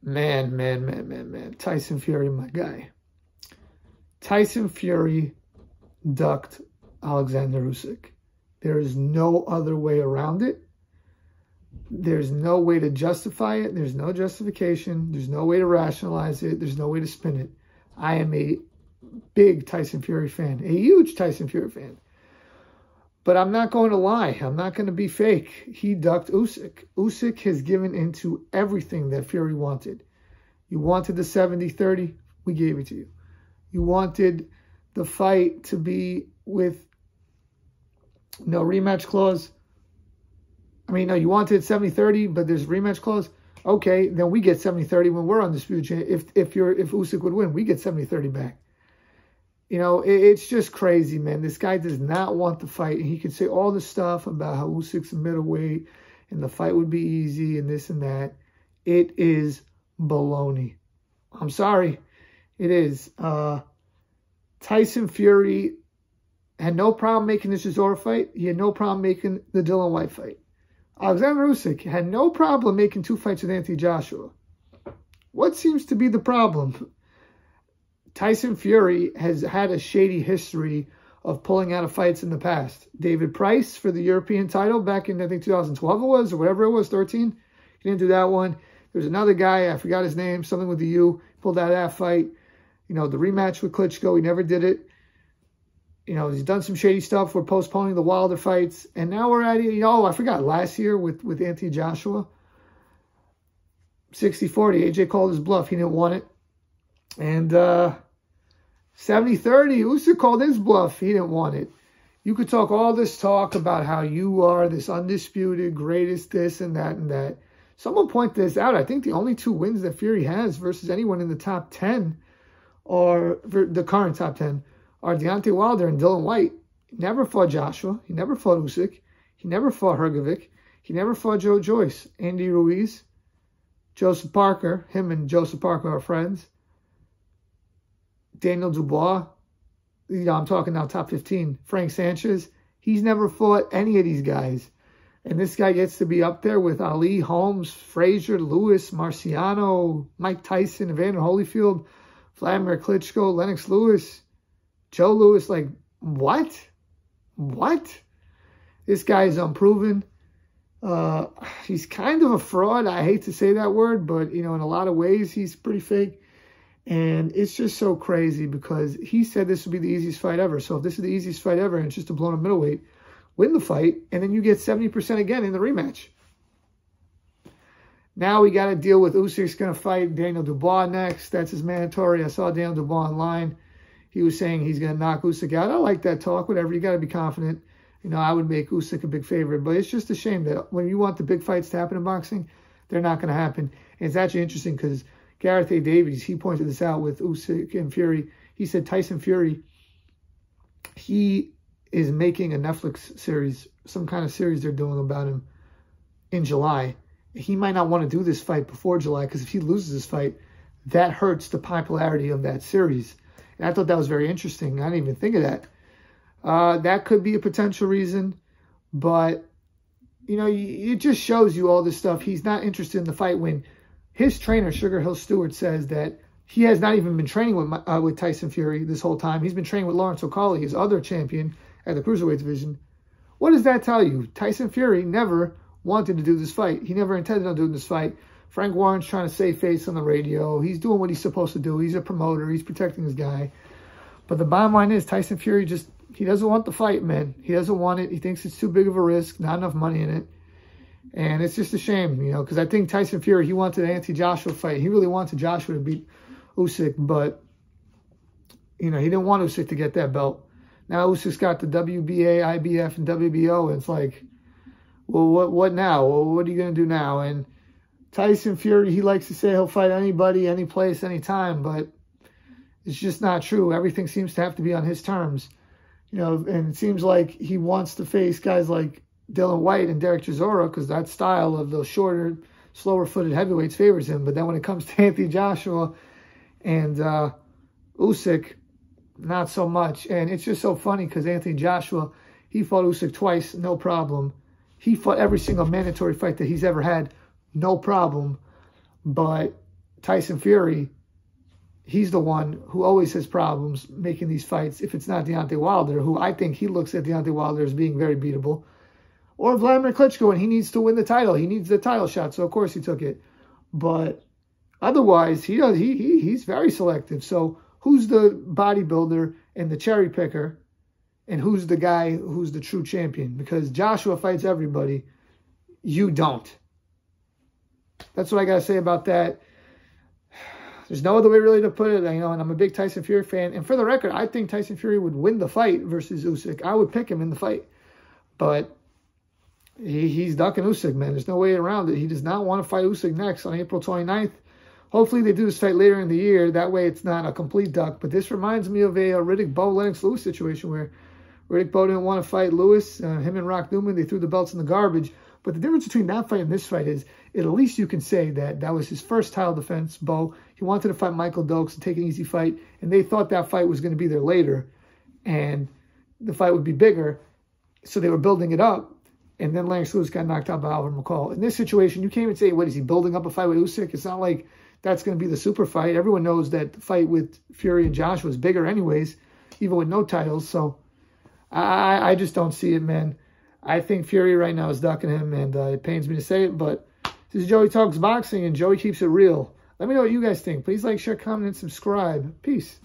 Man. Tyson Fury, my guy. Tyson Fury ducked Alexander Usyk. There is no other way around it. There's no way to justify it. There's no justification. There's no way to rationalize it. There's no way to spin it. I am a big Tyson Fury fan, a huge Tyson Fury fan. But I'm not going to lie. I'm not going to be fake. He ducked Usyk. Usyk has given into everything that Fury wanted. You wanted the 70-30, we gave it to you. You wanted the fight to be with no rematch clause. I mean, no, you wanted 70-30, but there's a rematch clause. Okay, then we get 70-30 when we're undisputed. If Usyk would win, we get 70-30 back. You know, it's just crazy, man. This guy does not want the fight. And he can say all the stuff about how Usyk's a middleweight and the fight would be easy and this and that. It is baloney. I'm sorry. It is. Tyson Fury had no problem making this Chisora fight. He had no problem making the Dillian Whyte fight. Alexander Usyk had no problem making 2 fights with Anthony Joshua. What seems to be the problem? Tyson Fury has had a shady history of pulling out of fights in the past. David Price for the European title back in, I think, 2012 it was, or whatever it was, 13. He didn't do that one. There's another guy, I forgot his name, something with the U, pulled out of that fight. You know, the rematch with Klitschko, he never did it. You know, he's done some shady stuff. We're postponing the Wilder fights. And now we're at, you know, I forgot, last year with Anthony Joshua. 60-40, AJ called his bluff. He didn't want it. And 70-30, Usyk called his bluff. He didn't want it. You could talk all this talk about how you are this undisputed greatest this and that and that. Someone point this out. I think the only 2 wins that Fury has versus anyone in the top 10 or the current top 10 are Deontay Wilder and Dillian Whyte. He never fought Joshua. He never fought Usyk. He never fought Hrgovic. He never fought Joe Joyce. Andy Ruiz, Joseph Parker. Him and Joseph Parker are friends. Daniel Dubois. You know, I'm talking now top 15. Frank Sanchez. He's never fought any of these guys. And this guy gets to be up there with Ali, Holmes, Frazier, Lewis, Marciano, Mike Tyson, Evander Holyfield, Vladimir Klitschko, Lennox Lewis, Joe Lewis. Like, what? What? This guy is unproven. He's kind of a fraud. I hate to say that word, but, you know, in a lot of ways, he's pretty fake. And it's just so crazy because he said this would be the easiest fight ever. So if this is the easiest fight ever and it's just a blown up middleweight, win the fight, and then you get 70% again in the rematch. Now we got to deal with Usyk's going to fight Daniel Dubois next. That's his mandatory. I saw Daniel Dubois online. He was saying he's going to knock Usyk out. I like that talk. Whatever. You got to be confident. You know, I would make Usyk a big favorite. But it's just a shame that when you want the big fights to happen in boxing, they're not going to happen. And it's actually interesting because Gareth A. Davies, he pointed this out with Usyk and Fury. He said Tyson Fury, he is making a Netflix series, some kind of series they're doing about him in July. He might not want to do this fight before July because if he loses this fight, that hurts the popularity of that series. And I thought that was very interesting. I didn't even think of that. That could be a potential reason. But, you know, it just shows you all this stuff. He's not interested in the fight when his trainer, Sugar Hill Stewart, says that he has not even been training with Tyson Fury this whole time. He's been training with Lawrence O'Colly, his other champion at the Cruiserweight division. What does that tell you? Tyson Fury never wanted to do this fight. He never intended on doing this fight. Frank Warren's trying to save face on the radio. He's doing what he's supposed to do. He's a promoter. He's protecting his guy. But the bottom line is Tyson Fury he doesn't want the fight, man. He doesn't want it. He thinks it's too big of a risk, not enough money in it. And it's just a shame, you know, because I think Tyson Fury, he wanted an anti-Joshua fight. He really wanted Joshua to beat Usyk, but, you know, he didn't want Usyk to get that belt. Now Usyk's got the WBA, IBF, and WBO, and it's like, well, what now? Well, what are you going to do now? And Tyson Fury, he likes to say he'll fight anybody, any place, anytime, but it's just not true. Everything seems to have to be on his terms. You know, and it seems like he wants to face guys like Dillian Whyte and Derek Chisora because that style of those shorter, slower-footed heavyweights favors him. But then when it comes to Anthony Joshua and Usyk, not so much. And it's just so funny because Anthony Joshua, he fought Usyk twice, no problem. He fought every single mandatory fight that he's ever had, no problem. But Tyson Fury, he's the one who always has problems making these fights if it's not Deontay Wilder, who I think he looks at Deontay Wilder as being very beatable. Or Vladimir Klitschko, and he needs to win the title. He needs the title shot, so of course he took it. But otherwise, he's very selective. So who's the bodybuilder and the cherry picker, and who's the guy who's the true champion? Because Joshua fights everybody. You don't. That's what I got to say about that. There's no other way really to put it, and I'm a big Tyson Fury fan. And for the record, I think Tyson Fury would win the fight versus Usyk. I would pick him in the fight. But he's ducking Usyk, man. There's no way around it. He does not want to fight Usyk next on April 29th. Hopefully they do this fight later in the year. That way it's not a complete duck. But this reminds me of a Riddick-Bowe Lennox Lewis situation where Riddick-Bowe didn't want to fight Lewis. Him and Rock Newman, they threw the belts in the garbage. But the difference between that fight and this fight is, at least you can say that that was his first title defense, Bowe. He wanted to fight Michael Dokes and take an easy fight, and they thought that fight was going to be there later, and the fight would be bigger, so they were building it up, and then Lennox Lewis got knocked out by Alvin McCall. In this situation, you can't even say, what, is he building up a fight with Usyk? It's not like that's going to be the super fight. Everyone knows that the fight with Fury and Josh was bigger anyways, even with no titles, so I just don't see it, man. I think Fury right now is ducking him, and it pains me to say it, but this is Joey Talks Boxing, and Joey keeps it real. Let me know what you guys think. Please like, share, comment, and subscribe. Peace.